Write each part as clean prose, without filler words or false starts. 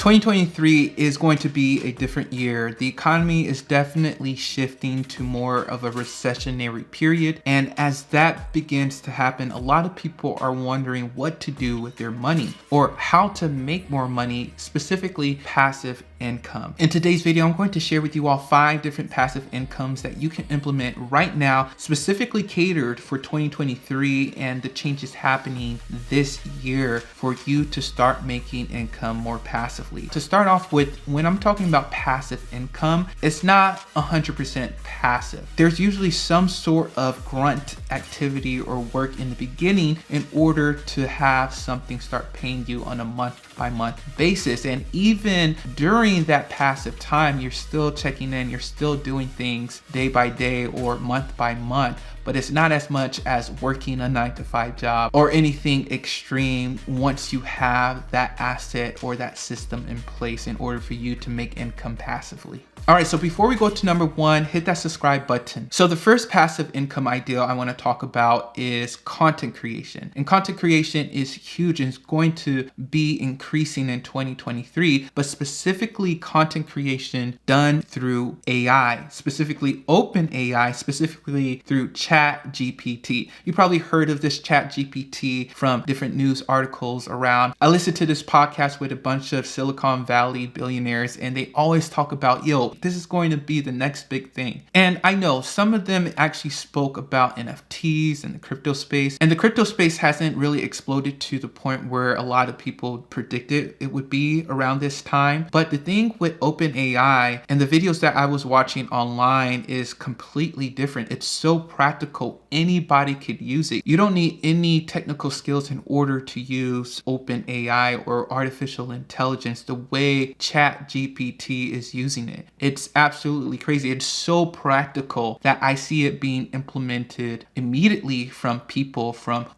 2023 is going to be a different year. The economy is definitely shifting to more of a recessionary period. And as that begins to happen, a lot of people are wondering what to do with their money or how to make more money, specifically passive income. In today's video, I'm going to share with you all 5 different passive incomes that you can implement right now, specifically catered for 2023 and the changes happening this year for you to start making income more passively. To start off with, when I'm talking about passive income, it's not 100% passive. There's usually some sort of grunt activity or work in the beginning in order to have something start paying you on a month-by-month basis. And even during that passive time, you're still checking in, you're still doing things day by day or month by month, but it's not as much as working a 9-to-5 job or anything extreme once you have that asset or that system in place in order for you to make income passively. All right, so before we go to number 1, hit that subscribe button. So the first passive income idea I want to talk about is content creation. And content creation is huge and it's going to be increasing in 2023, but specifically content creation done through AI, specifically open AI, specifically through ChatGPT. You probably heard of this ChatGPT from different news articles around. I listened to this podcast with a bunch of Silicon Valley billionaires and they always talk about, this is going to be the next big thing. And I know some of them actually spoke about NFTs and the crypto space. And the crypto space hasn't really exploded to the point where a lot of people predicted it would be around this time. But the thing with OpenAI and the videos that I was watching online is completely different. It's so practical. Anybody could use it. You don't need any technical skills in order to use OpenAI or artificial intelligence the way ChatGPT is using it. It's absolutely crazy. It's so practical that I see it being implemented immediately from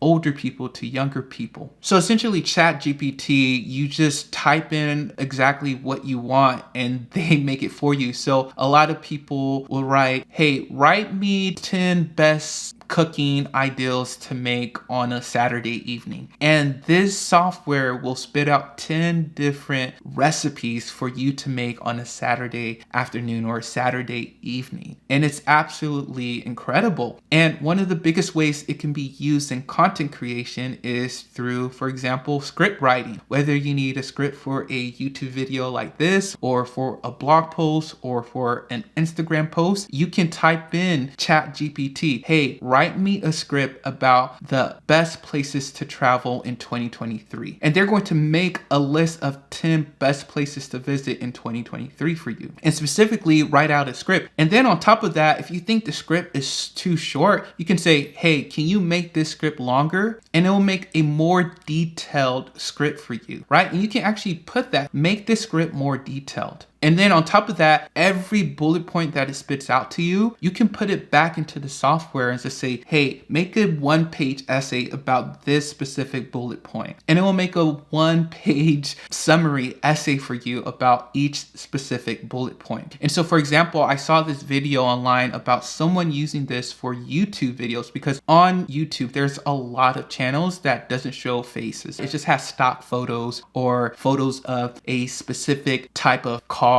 older people to younger people. So essentially ChatGPT, you just type in exactly what you want and they make it for you. So a lot of people will write, hey, write me 10 best cooking ideals to make on a Saturday evening. And this software will spit out 10 different recipes for you to make on a Saturday afternoon or a Saturday evening. And it's absolutely incredible. And one of the biggest ways it can be used in content creation is through, for example, script writing. Whether you need a script for a YouTube video like this, or for a blog post, or for an Instagram post, you can type in ChatGPT, hey, write me a script about the best places to travel in 2023. And they're going to make a list of 10 best places to visit in 2023 for you. And specifically write out a script. And then on top of that, if you think the script is too short, you can say, hey, can you make this script longer? And it will make a more detailed script for you, right? And you can actually put that, make this script more detailed. And then on top of that, every bullet point that it spits out to you, you can put it back into the software and just say, hey, make a 1-page essay about this specific bullet point. And it will make a 1-page summary essay for you about each specific bullet point. And so, for example, I saw this video online about someone using this for YouTube videos, because on YouTube, there's a lot of channels that doesn't show faces. It just has stock photos or photos of a specific type of car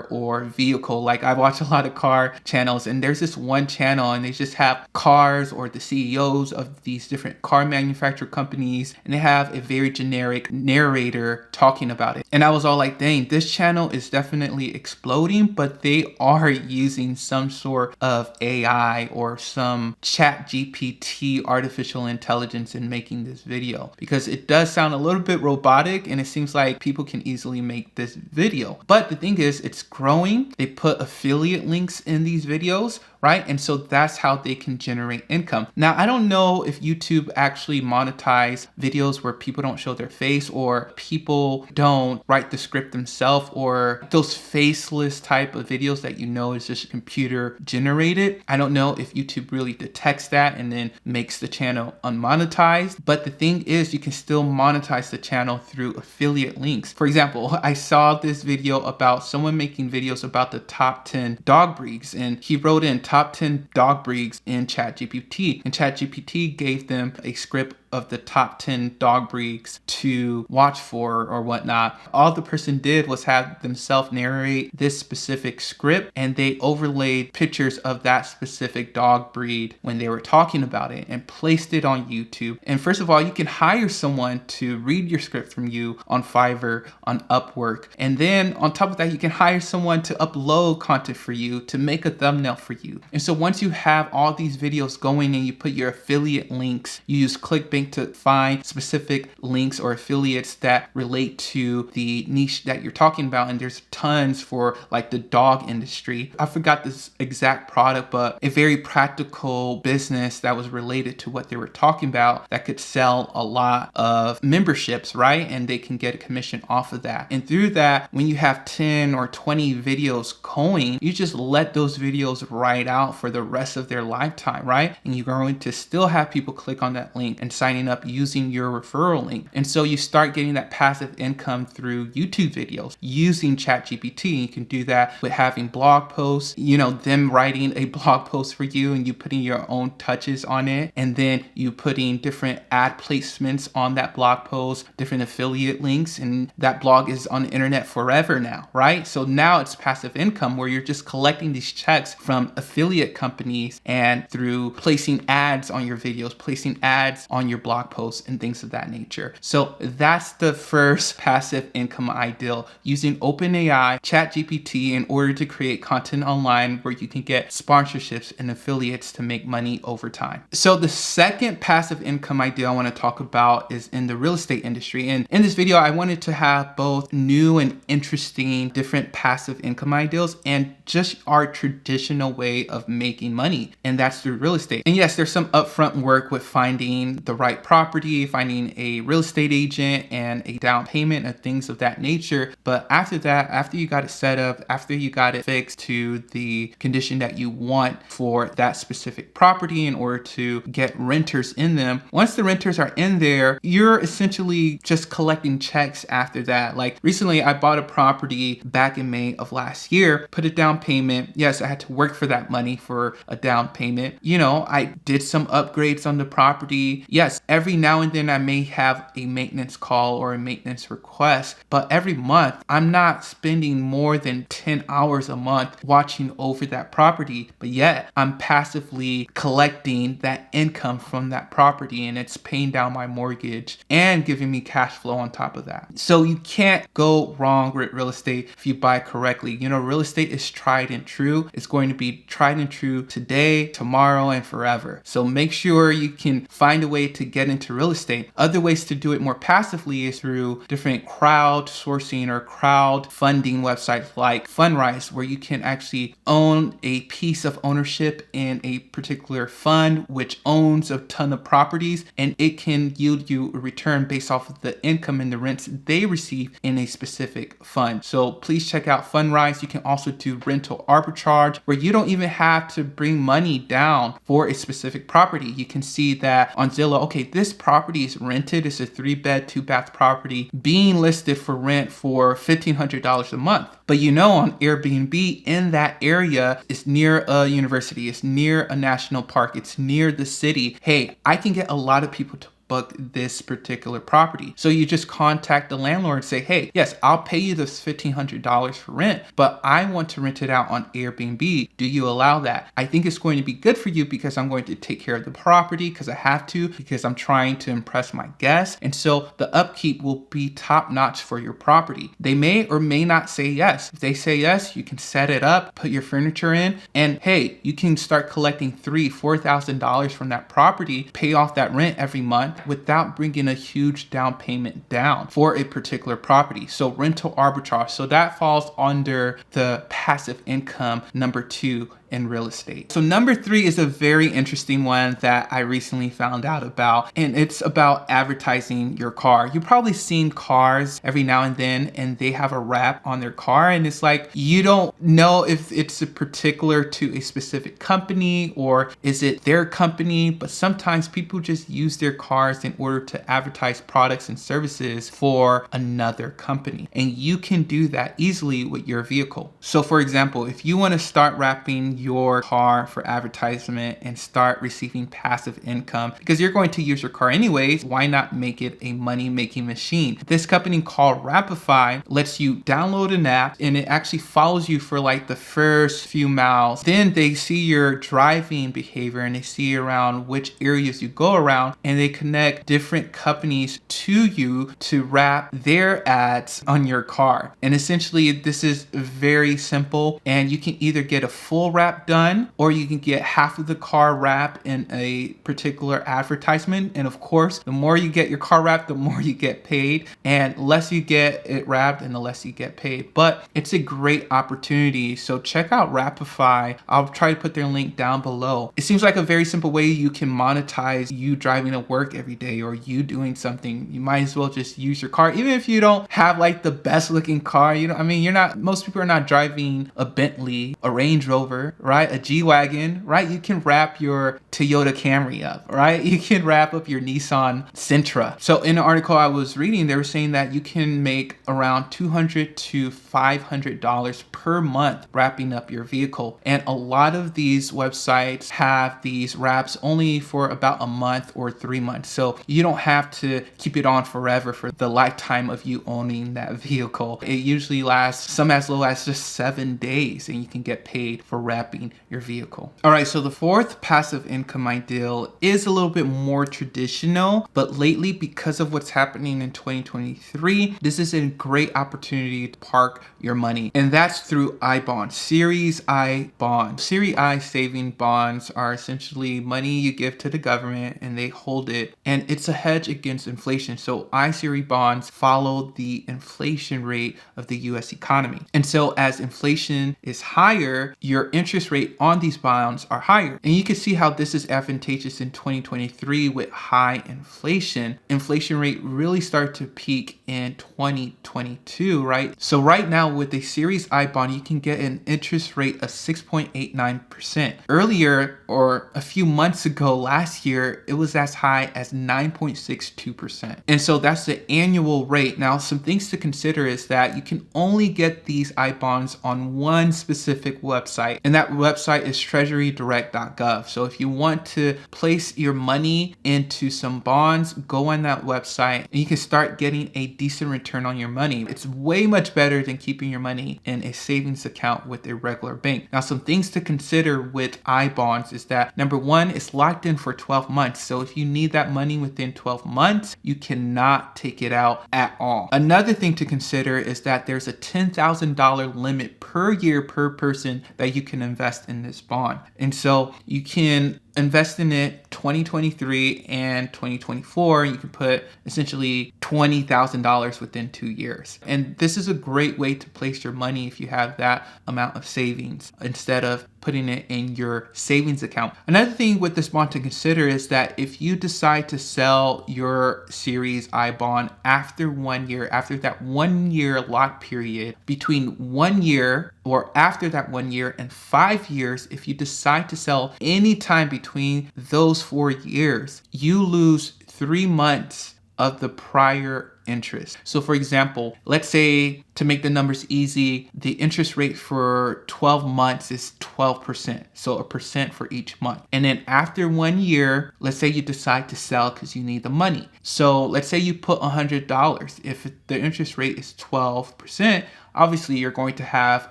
or vehicle. Like I watch a lot of car channels and there's this one channel and they just have cars or the CEOs of these different car manufacturer companies and they have a very generic narrator talking about it. And I was all like, dang, this channel is definitely exploding, but they are using some sort of AI or some ChatGPT artificial intelligence in making this video, because it does sound a little bit robotic and it seems like people can easily make this video. But the thing is, it's growing. They put affiliate links in these videos, right? And so that's how they can generate income. Now, I don't know if YouTube actually monetize videos where people don't show their face or people don't write the script themselves, or those faceless type of videos that is just computer generated. I don't know if YouTube really detects that and then makes the channel unmonetized. But the thing is, you can still monetize the channel through affiliate links. For example, I saw this video about someone making videos about the top 10 dog breeds, and he wrote in top 10 dog breeds in ChatGPT, and ChatGPT gave them a script of the top 10 dog breeds to watch for or whatnot. All the person did was have themselves narrate this specific script, and they overlaid pictures of that specific dog breed when they were talking about it and placed it on YouTube. And first of all, you can hire someone to read your script from you on Fiverr, on Upwork. And then on top of that, you can hire someone to upload content for you, to make a thumbnail for you. And so once you have all these videos going and you put your affiliate links, you use ClickBank to find specific links or affiliates that relate to the niche that you're talking about. And there's tons for like the dog industry. I forgot this exact product, but a very practical business that was related to what they were talking about that could sell a lot of memberships, right? And they can get a commission off of that. And through that, when you have 10 or 20 videos going, you just let those videos ride out for the rest of their lifetime, right? And you're going to still have people click on that link and signing up using your referral link. And so you start getting that passive income through YouTube videos using ChatGPT. You can do that with having blog posts, them writing a blog post for you and you putting your own touches on it. And then you putting different ad placements on that blog post, different affiliate links, and that blog is on the internet forever now, right? So now it's passive income where you're just collecting these checks from affiliate companies and through placing ads on your videos, placing ads on your blog posts and things of that nature. So that's the first passive income ideal, using OpenAI, ChatGPT in order to create content online where you can get sponsorships and affiliates to make money over time. So the second passive income ideal I want to talk about is in the real estate industry. And in this video, I wanted to have both new and interesting different passive income ideals and just our traditional way of making money, and that's through real estate. And yes, there's some upfront work with finding the right property, finding a real estate agent and a down payment and things of that nature. But after that, after you got it set up, after you got it fixed to the condition that you want for that specific property in order to get renters in them, once the renters are in there, you're essentially just collecting checks after that. Like recently, I bought a property back in May of last year, put a down payment. Yes, I had to work for that money for a down payment. I did some upgrades on the property. Yes, every now and then I may have a maintenance call or a maintenance request, but every month I'm not spending more than 10 hours a month watching over that property, but yet I'm passively collecting that income from that property and it's paying down my mortgage and giving me cash flow on top of that. So you can't go wrong with real estate if you buy correctly. Real estate is tried and true. It's going to be tried and true today, tomorrow, and forever. So make sure you can find a way to get into real estate. Other ways to do it more passively is through different crowdsourcing or crowd funding websites like Fundrise, where you can actually own a piece of ownership in a particular fund which owns a ton of properties, and it can yield you a return based off of the income and the rents they receive in a specific fund. So please check out Fundrise. You can also do rental arbitrage, where you don't even have to bring money down for a specific property. You can see that on Zillow, okay, this property is rented. It's a 3-bed, 2-bath property being listed for rent for $1,500 a month. But on Airbnb, in that area, it's near a university, it's near a national park, it's near the city. Hey, I can get a lot of people to book this particular property. So you just contact the landlord and say, hey, yes, I'll pay you this $1,500 for rent, but I want to rent it out on Airbnb. Do you allow that? I think it's going to be good for you because I'm going to take care of the property because I have to, because I'm trying to impress my guests. And so the upkeep will be top notch for your property. They may or may not say yes. If they say yes, you can set it up, put your furniture in, and hey, you can start collecting $3,000, $4,000 from that property, pay off that rent every month without bringing a huge down payment down for a particular property. So rental arbitrage. So that falls under the passive income number 2 in real estate. So number 3 is a very interesting one that I recently found out about, and it's about advertising your car. You've probably seen cars every now and then, and they have a wrap on their car, and it's like, you don't know if it's a particular to a specific company or is it their company, but sometimes people just use their cars in order to advertise products and services for another company. And you can do that easily with your vehicle. So for example, if you want to start wrapping your car for advertisement and start receiving passive income, because you're going to use your car anyways. Why not make it a money-making machine? This company called Rapify lets you download an app, and it actually follows you for like the first few miles. Then they see your driving behavior and they see around which areas you go around, and they connect different companies to you to wrap their ads on your car. And essentially this is very simple, and you can either get a full wrap done or you can get half of the car wrap in a particular advertisement. And of course, the more you get your car wrapped, the more you get paid, and less you get it wrapped and the less you get paid. But it's a great opportunity, so check out Rapify. I'll try to put their link down below. It seems like a very simple way you can monetize you driving to work every day, or you doing something. You might as well just use your car, even if you don't have like the best looking car. Most people are not driving a Bentley, a Range Rover, right? A G-Wagon, right? You can wrap your Toyota Camry up, right? You can wrap up your Nissan Sentra. So in an article I was reading, they were saying that you can make around $200 to $500 per month wrapping up your vehicle. And a lot of these websites have these wraps only for about a month or 3 months. So you don't have to keep it on forever for the lifetime of you owning that vehicle. It usually lasts some as low as just 7 days, and you can get paid for wrapping your vehicle. All right, so the fourth passive income ideal is a little bit more traditional, but lately, because of what's happening in 2023, this is a great opportunity to park your money, and that's through I bonds, Series I bonds. Series I saving bonds are essentially money you give to the government and they hold it, and it's a hedge against inflation. So I Series bonds follow the inflation rate of the US economy. And so as inflation is higher, your interest rate on these bonds are higher. And you can see how this is advantageous in 2023 with high inflation. Inflation rate really started to peak in 2022, right? So right now with a Series I bond, you can get an interest rate of 6.89%. Earlier, or a few months ago last year, it was as high as 9.62%. And so that's the annual rate. Now, some things to consider is that you can only get these I bonds on one specific website, and that website is treasurydirect.gov. So if you want to place your money into some bonds, go on that website and you can start getting a decent return on your money. It's way much better than keeping your money in a savings account with a regular bank. Now, some things to consider with I bonds is that number one, it's locked in for 12 months. So if you need that money within 12 months, you cannot take it out at all. Another thing to consider is that there's a $10,000 limit per year per person that you can invest in this bond. And so you can invest in it 2023 and 2024. You can put essentially $20,000 within 2 years. And this is a great way to place your money if you have that amount of savings instead of putting it in your savings account. Another thing with this bond to consider is that if you decide to sell your Series I bond after 1 year, after that 1 year lock period, between 1 year or after that 1 year and 5 years, if you decide to sell any time between those 4 years, you lose 3 months of the prior interest. So for example, let's say, to make the numbers easy, the interest rate for 12 months is 12%. So a percent for each month. And then after 1 year, let's say you decide to sell because you need the money. So let's say you put $100. If the interest rate is 12%, obviously you're going to have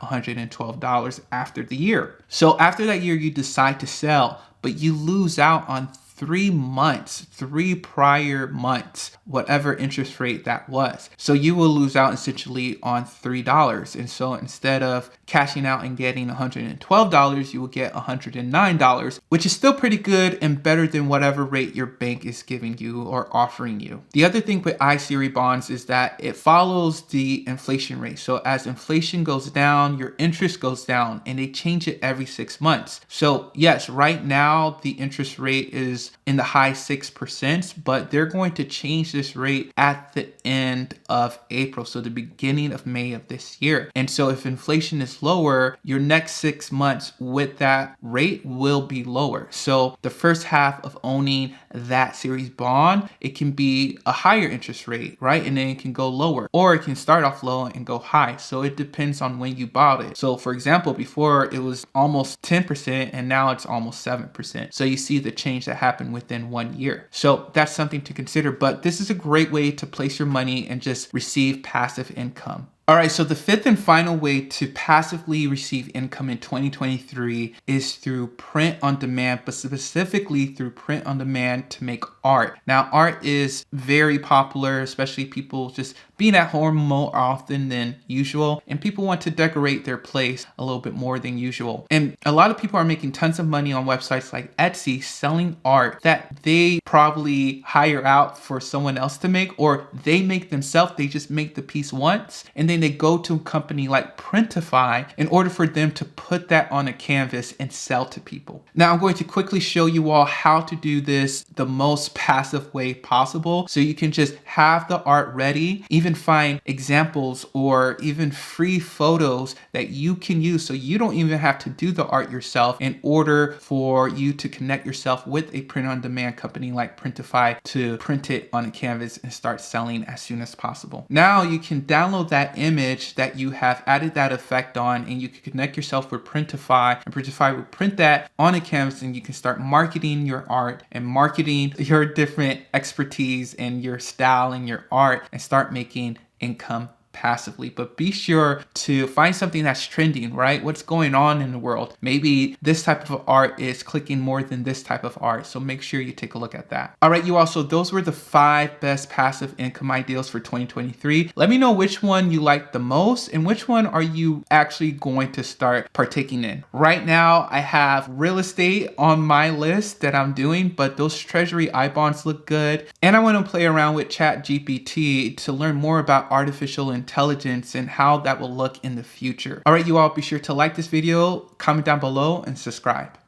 $112 after the year. So after that year, you decide to sell, but you lose out on 3 months, 3 prior months, whatever interest rate that was. So you will lose out essentially on $3. And so instead of cashing out and getting $112, you will get $109, which is still pretty good and better than whatever rate your bank is giving you or offering you. The other thing with I-Series bonds is that it follows the inflation rate. So as inflation goes down, your interest goes down, and they change it every 6 months. So yes, right now the interest rate is was in the high 6%, but they're going to change this rate at the end of April, so the beginning of May of this year. And so if inflation is lower, your next 6 months with that rate will be lower. So the first half of owning that series bond, it can be a higher interest rate, right? And then it can go lower, or it can start off low and go high. So it depends on when you bought it. So for example, before it was almost 10% and now it's almost 7%. So you see the change that happened within 1 year. So that's something to consider, but this is a great way to place your money and just receive passive income. All right, so the fifth and final way to passively receive income in 2023 is through print on demand, but specifically through print on demand to make art. Now, art is very popular, especially people just being at home more often than usual, and people want to decorate their place a little bit more than usual. And a lot of people are making tons of money on websites like Etsy selling art that they probably hire out for someone else to make, or they make themselves. They just make the piece once, and then they go to a company like Printify in order for them to put that on a canvas and sell to people. Now, I'm going to quickly show you all how to do this the most passive way possible, so you can just have the art ready, even find examples or even free photos that you can use, so you don't even have to do the art yourself in order for you to connect yourself with a print-on-demand company like Printify to print it on a canvas and start selling as soon as possible. Now you can download that image that you have added that effect on, and you can connect yourself with Printify, and Printify will print that on a canvas, and you can start marketing your art and marketing your different expertise and your style and your art and start making income passively. But be sure to find something that's trending, right? What's going on in the world? Maybe this type of art is clicking more than this type of art. So make sure you take a look at that. All right, you all. So those were the 5 best passive income ideas for 2023. Let me know which one you like the most and which one are you actually going to start partaking in. Right now, I have real estate on my list that I'm doing, but those treasury I bonds look good. And I want to play around with ChatGPT to learn more about artificial intelligence and how that will look in the future. All right, you all, be sure to like this video, comment down below, and subscribe.